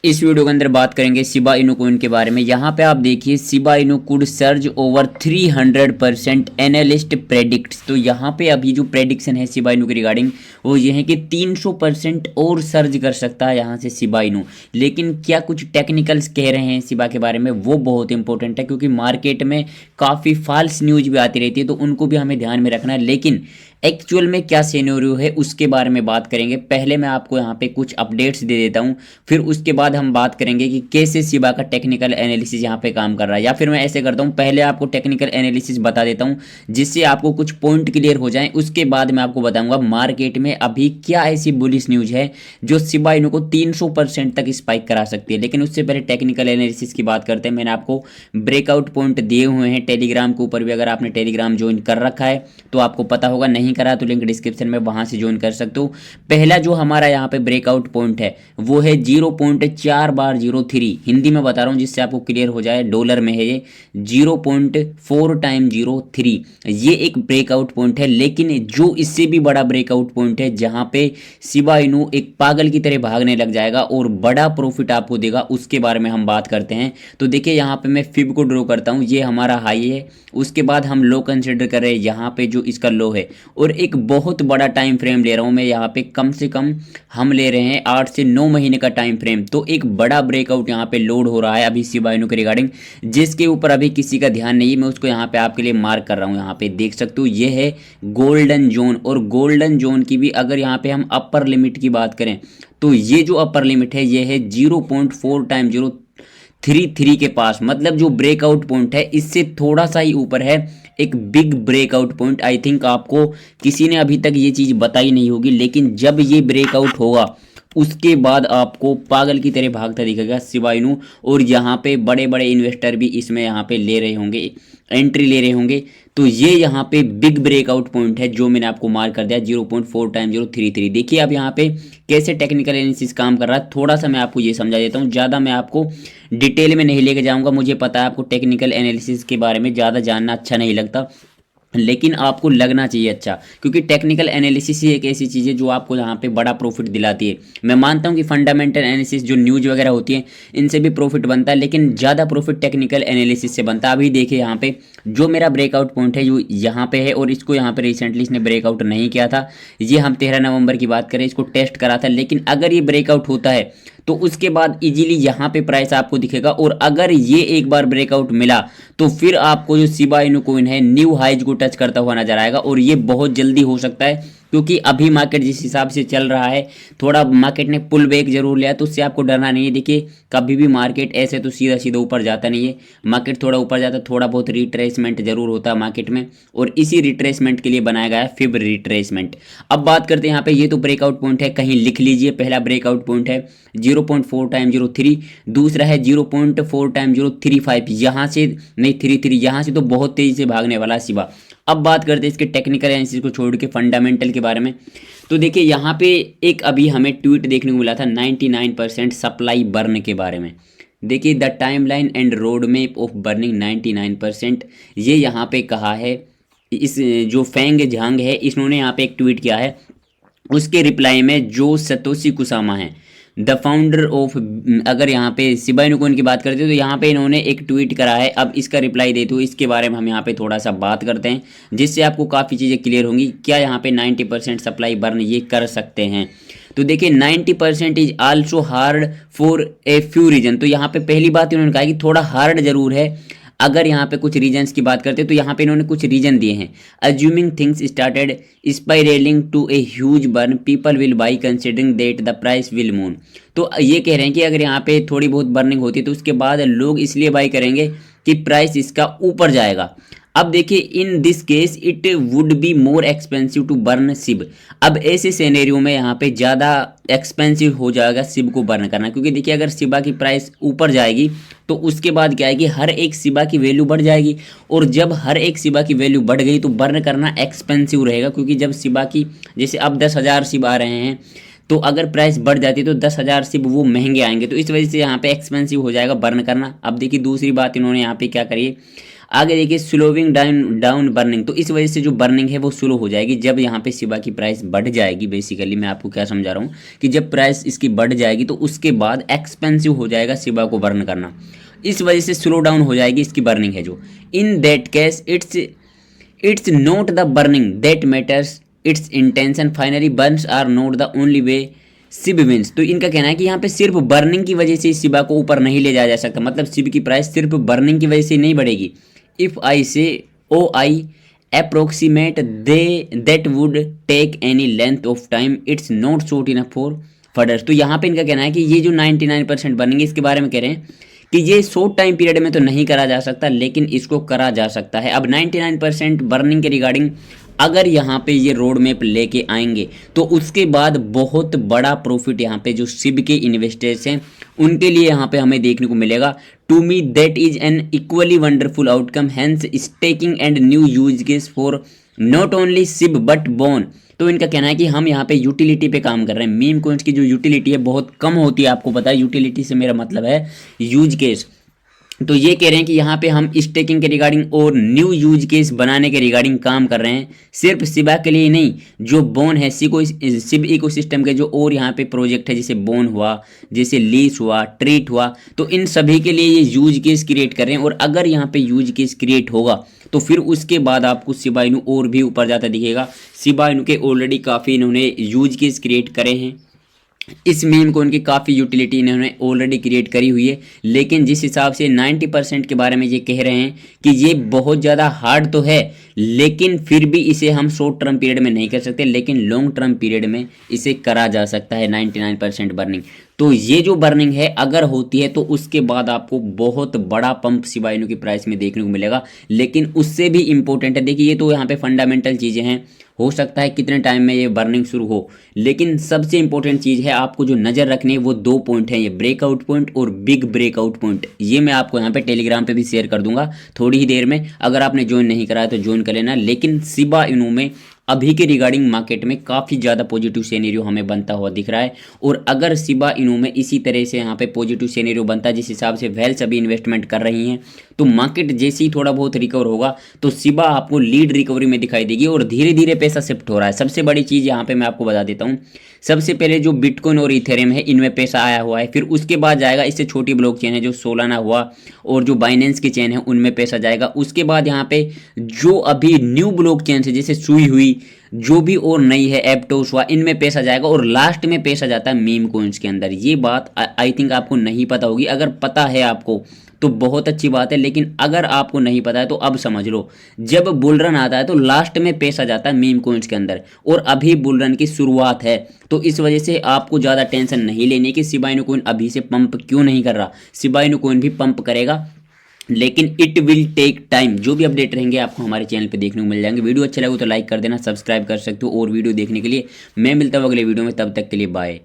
इस वीडियो के अंदर बात करेंगे शिबा इनु कॉइन के बारे में। यहाँ पे आप देखिए Shiba Inu could surge over 300% analyst predicts. तो यहाँ पे अभी जो प्रेडिक्शन है शिबा इनु के रिगार्डिंग वो ये है कि 300% और सर्ज कर सकता है यहाँ से शिबा इनु। लेकिन क्या कुछ टेक्निकल्स कह रहे हैं शिबा के बारे में, वो बहुत इंपॉर्टेंट है क्योंकि मार्केट में काफ़ी फॉल्स न्यूज भी आती रहती है, तो उनको भी हमें ध्यान में रखना है। लेकिन एक्चुअल में क्या सिनेरियो है उसके बारे में बात करेंगे। पहले मैं आपको यहाँ पे कुछ अपडेट्स दे देता हूँ, फिर उसके बाद हम बात करेंगे कि कैसे शिबा का टेक्निकल एनालिसिस यहाँ पे काम कर रहा है। या फिर मैं ऐसे करता हूँ, पहले आपको टेक्निकल एनालिसिस बता देता हूँ जिससे आपको कुछ पॉइंट क्लियर हो जाए। उसके बाद मैं आपको बताऊंगा मार्केट में अभी क्या ऐसी बुलिश न्यूज है जो शिबा इनु को 300% तक स्पाइक करा सकती है। लेकिन उससे पहले टेक्निकल एनालिसिस की बात करते हैं। मैंने आपको ब्रेकआउट पॉइंट दिए हुए हैं टेलीग्राम के ऊपर भी। अगर आपने टेलीग्राम ज्वाइन कर रखा है तो आपको पता होगा, नहीं करा तो लिंक डिस्क्रिप्शन में, वहां से ज्वाइन कर सकते हो। पहला जो हमारा यहाँ पे ब्रेकआउट पॉइंट है वो है 0.4 बार 03। हिंदी में बता रहा हूँ जिससे आपको क्लियर हो जाए, डॉलर में है ये 0.4 टाइम 03। ये एक ब्रेकआउट पॉइंट है। लेकिन जो इससे भी बड़ा ब्रेकआउट पॉइंट है जहां पे शिबा इनु एक पागल की तरह भागने लग जाएगा और बड़ा प्रॉफिट आपको देगा, उसके बारे में हम बात करते हैं। तो देखिए यहाँ पे मैं फिब को ड्रॉ करता हूँ, ये हमारा हाई है। उसके बाद हम लो कंसिडर कर रहे हैं यहाँ पे जो इसका लो है, और एक बहुत बड़ा टाइम फ्रेम ले रहा हूँ मैं यहाँ पे। कम से कम हम ले रहे हैं 8 से 9 महीने का टाइम फ्रेम। तो एक बड़ा ब्रेकआउट यहाँ पे लोड हो रहा है अभी शिबा इनु के रिगार्डिंग, जिसके ऊपर अभी किसी का ध्यान नहीं है। मैं उसको यहाँ पे आपके लिए मार्क कर रहा हूँ। यहाँ पे देख सकते हो ये है गोल्डन जोन, और गोल्डन जोन की भी अगर यहाँ पे हम अपर लिमिट की बात करें तो ये जो अपर लिमिट है ये है 0.4 टाइम 033 के पास। मतलब जो ब्रेकआउट पॉइंट है इससे थोड़ा सा ही ऊपर है एक big breakout point. I think आपको किसी ने अभी तक ये चीज़ बताई नहीं होगी, लेकिन जब ये ब्रेकआउट होगा उसके बाद आपको पागल की तरह भागता दिखेगा शिबा इनु। और यहाँ पे बड़े बड़े इन्वेस्टर भी इसमें यहाँ पे ले रहे होंगे, एंट्री ले रहे होंगे। तो ये यहाँ पे बिग ब्रेकआउट पॉइंट है जो मैंने आपको मार्क कर दिया 0.4 टाइम 033। देखिए अब यहाँ पे कैसे टेक्निकल एनालिसिस काम कर रहा है, थोड़ा सा मैं आपको ये समझा देता हूँ। ज़्यादा मैं आपको डिटेल में नहीं लेके जाऊँगा, मुझे पता है आपको टेक्निकल एनालिसिस के बारे में ज़्यादा जानना अच्छा नहीं लगता, लेकिन आपको लगना चाहिए अच्छा, क्योंकि टेक्निकल एनालिसिस ही एक ऐसी चीज़ है जो आपको यहाँ पे बड़ा प्रॉफिट दिलाती है। मैं मानता हूँ कि फंडामेंटल एनालिसिस जो न्यूज़ वगैरह होती है इनसे भी प्रॉफिट बनता है, लेकिन ज़्यादा प्रॉफिट टेक्निकल एनालिसिस से बनता है। अभी देखिए यहाँ पे जो मेरा ब्रेकआउट पॉइंट है जो यहाँ पे है, और इसको यहाँ पे रिसेंटली इसने ब्रेकआउट नहीं किया था। ये हम 13 नवंबर की बात करें, इसको टेस्ट करा था। लेकिन अगर ये ब्रेकआउट होता है तो उसके बाद इजीली यहाँ पे प्राइस आपको दिखेगा, और अगर ये एक बार ब्रेकआउट मिला तो फिर आपको जो शिबा इनु कॉइन है न्यू हाइज को टच करता हुआ नजर आएगा। और ये बहुत जल्दी हो सकता है क्योंकि अभी मार्केट जिस हिसाब से चल रहा है, थोड़ा मार्केट ने पुल बैक जरूर लिया, तो उससे आपको डरना नहीं है। देखिए कभी भी मार्केट ऐसे तो सीधा सीधा ऊपर जाता नहीं है। मार्केट थोड़ा ऊपर जाता है, थोड़ा बहुत रिट्रेसमेंट जरूर होता है मार्केट में, और इसी रिट्रेसमेंट के लिए बनाया गया है फिब रिट्रेसमेंट। अब बात करते हैं यहाँ पे, ये तो ब्रेकआउट पॉइंट है, कहीं लिख लीजिए। पहला ब्रेकआउट पॉइंट है 0.4 टाइम 03, दूसरा है 0.4 टाइम 035। यहाँ से नहीं 33, यहाँ से तो बहुत तेजी से भागने वाला है शिबा। अब बात करते हैं इसके टेक्निकल एनालिसिस को छोड़ के फंडामेंटल के बारे में। तो देखिए यहाँ पे एक अभी हमें ट्वीट देखने को मिला था 99% सप्लाई बर्न के बारे में। देखिए the timeline and road map of burning 99%, ये यहाँ पे कहा है। इस जो फेंग झांग है इन्होंने यहाँ पे एक ट्वीट किया है। उसके रिप्लाई में जो सतोशी कुसामा है द फाउंडर ऑफ, अगर यहाँ पे शिबा इनु कॉइन की बात करते हैं तो यहाँ पे इन्होंने एक ट्वीट करा है। अब इसका रिप्लाई देते हुए इसके बारे में हम यहाँ पे थोड़ा सा बात करते हैं, जिससे आपको काफ़ी चीज़ें क्लियर होंगी। क्या यहाँ पे 90% सप्लाई बर्न ये कर सकते हैं? तो देखिए 90% is also hard for a few reason. तो यहाँ पे पहली बात इन्होंने कहा कि थोड़ा हार्ड जरूर है। अगर यहाँ पे कुछ रीजन्स की बात करते हैं तो यहाँ पे इन्होंने कुछ रीजन दिए हैं। Assuming things started spiralling to a huge burn people will buy considering that the price will move. तो ये कह रहे हैं कि अगर यहाँ पे थोड़ी बहुत बर्निंग होती है तो उसके बाद लोग इसलिए बाई करेंगे कि प्राइस इसका ऊपर जाएगा। अब देखिए in this case it would be more expensive to burn SHIB. अब ऐसे सिनेरियो में यहाँ पे ज़्यादा एक्सपेंसिव हो जाएगा सिब को बर्न करना, क्योंकि देखिए अगर शिबा की प्राइस ऊपर जाएगी तो उसके बाद क्या है कि हर एक शिबा की वैल्यू बढ़ जाएगी, और जब हर एक शिबा की वैल्यू बढ़ गई तो बर्न करना एक्सपेंसिव रहेगा। क्योंकि जब शिबा की, जैसे अब 10,000 शिब आ रहे हैं, तो अगर प्राइस बढ़ जाती है तो 10,000 शिब वो महंगे आएंगे, तो इस वजह से यहाँ पे एक्सपेंसिव हो जाएगा बर्न करना। अब देखिए दूसरी बात इन्होंने यहाँ पे क्या करी है, आगे देखिए स्लोविंग डाउन डाउन बर्निंग, तो इस वजह से जो बर्निंग है वो स्लो हो जाएगी जब यहाँ पे सिबा की प्राइस बढ़ जाएगी। बेसिकली मैं आपको क्या समझा रहा हूँ कि जब प्राइस इसकी बढ़ जाएगी तो उसके बाद एक्सपेंसिव हो जाएगा सिबा को बर्न करना, इस वजह से स्लो डाउन हो जाएगी इसकी बर्निंग है जो। In that case it's not the burning that matters, it's intention, finally burns are not the only way SHIB wins. तो इनका कहना है कि यहाँ पे सिर्फ बर्निंग की वजह से सिबा को ऊपर नहीं ले जाया जा सकता, मतलब सिब की प्राइस सिर्फ बर्निंग की वजह से नहीं बढ़ेगी। If I say O I approximate they that would take any length of time, it's not short enough for further. तो यहाँ पे इनका कहना है कि ये जो 99% बर्निंग है इसके बारे में कह रहे हैं कि ये शॉर्ट टाइम पीरियड में तो नहीं करा जा सकता लेकिन इसको करा जा सकता है। अब 99% बर्निंग के रिगार्डिंग अगर यहाँ पे ये रोड मैप लेके आएंगे तो उसके बाद बहुत बड़ा प्रॉफिट यहाँ पे जो सिब के इन्वेस्टर्स हैं उनके लिए यहाँ पे हमें देखने को मिलेगा। To me that is an equally wonderful outcome, hence staking and new use case for not only SHIB but Bone. तो इनका कहना है कि हम यहाँ पे यूटिलिटी पे काम कर रहे हैं। मीम कॉइन्स की जो यूटिलिटी है बहुत कम होती है, आपको पता है। यूटिलिटी से मेरा मतलब है यूज केस। तो ये कह रहे हैं कि यहाँ पे हम स्टेकिंग के रिगार्डिंग और न्यू यूज केस बनाने के रिगार्डिंग काम कर रहे हैं, सिर्फ सिबा के लिए नहीं, जो बोन है सिब इकोसिस्टम के जो और यहाँ पे प्रोजेक्ट है जैसे बोन हुआ, जैसे लीस हुआ, ट्रीट हुआ, तो इन सभी के लिए ये यूज केस क्रिएट कर रहे हैं। और अगर यहाँ पे यूज केस क्रिएट होगा तो फिर उसके बाद आपको शिबा इनू और भी ऊपर जाता दिखेगा। शिबा इनू के ऑलरेडी काफ़ी इन्होंने यूज केस क्रिएट करे हैं, इस मीम को उनकी काफ़ी यूटिलिटी इन्होंने ऑलरेडी क्रिएट करी हुई है। लेकिन जिस हिसाब से 90% के बारे में ये कह रहे हैं कि ये बहुत ज़्यादा हार्ड तो है लेकिन फिर भी इसे हम शॉर्ट टर्म पीरियड में नहीं कर सकते, लेकिन लॉन्ग टर्म पीरियड में इसे करा जा सकता है 99% बर्निंग। तो ये जो बर्निंग है अगर होती है तो उसके बाद आपको बहुत बड़ा पंप शिबा इनू की प्राइस में देखने को मिलेगा। लेकिन उससे भी इम्पोर्टेंट है, देखिए ये तो यहाँ पे फंडामेंटल चीज़ें हैं, हो सकता है कितने टाइम में ये बर्निंग शुरू हो, लेकिन सबसे इंपॉर्टेंट चीज़ है आपको जो नज़र रखनी है वो 2 पॉइंट हैं, ये ब्रेकआउट पॉइंट और बिग ब्रेकआउट पॉइंट। ये मैं आपको यहाँ पे टेलीग्राम पे भी शेयर कर दूंगा थोड़ी ही देर में, अगर आपने ज्वाइन नहीं करा है तो ज्वाइन कर लेना। लेकिन शिबा इनू में अभी के रिगार्डिंग मार्केट में काफ़ी ज़्यादा पॉजिटिव सिनेरियो हमें बनता हुआ दिख रहा है। और अगर शिबा इनू में इसी तरह से यहाँ पे पॉजिटिव सिनेरियो बनता है जिस हिसाब से वेल्स अभी इन्वेस्टमेंट कर रही हैं, तो मार्केट जैसे ही थोड़ा बहुत रिकवर होगा तो शिबा आपको लीड रिकवरी में दिखाई देगी और धीरे धीरे पैसा शिफ्ट हो रहा है। सबसे बड़ी चीज़ यहाँ पे मैं आपको बता देता हूँ, सबसे पहले जो बिटकॉइन और इथेरियम है इनमें पैसा आया हुआ है, फिर उसके बाद जाएगा इससे छोटी ब्लॉक चेन है जो सोलाना हुआ और जो बाइनेंस की चेन है उनमें पैसा जाएगा। उसके बाद यहाँ पे जो अभी न्यू ब्लॉक चेन है जैसे सुई हुई, जो भी और नई है एप्टोस हुआ, इनमें पैसा जाएगा और लास्ट में पैसा जाता है मीम कॉइन्स के अंदर। ये बात आई थिंक आपको नहीं पता होगी, अगर पता है आपको तो बहुत अच्छी बात है, लेकिन अगर आपको नहीं पता है तो अब समझ लो। जब बुल रन आता है तो लास्ट में पैसा जाता है मीम कॉइन्स के अंदर और अभी बुल रन की शुरुआत है, तो इस वजह से आपको ज़्यादा टेंशन नहीं लेनी कि शिबा इनू कॉइन अभी से पंप क्यों नहीं कर रहा। शिबा इनू कॉइन भी पंप करेगा लेकिन इट विल टेक टाइम। जो भी अपडेट रहेंगे आपको हमारे चैनल पे देखने को मिल जाएंगे। वीडियो अच्छा लगे तो लाइक कर देना, सब्सक्राइब कर सकते हो और वीडियो देखने के लिए मैं मिलता हूँ अगले वीडियो में, तब तक के लिए बाय।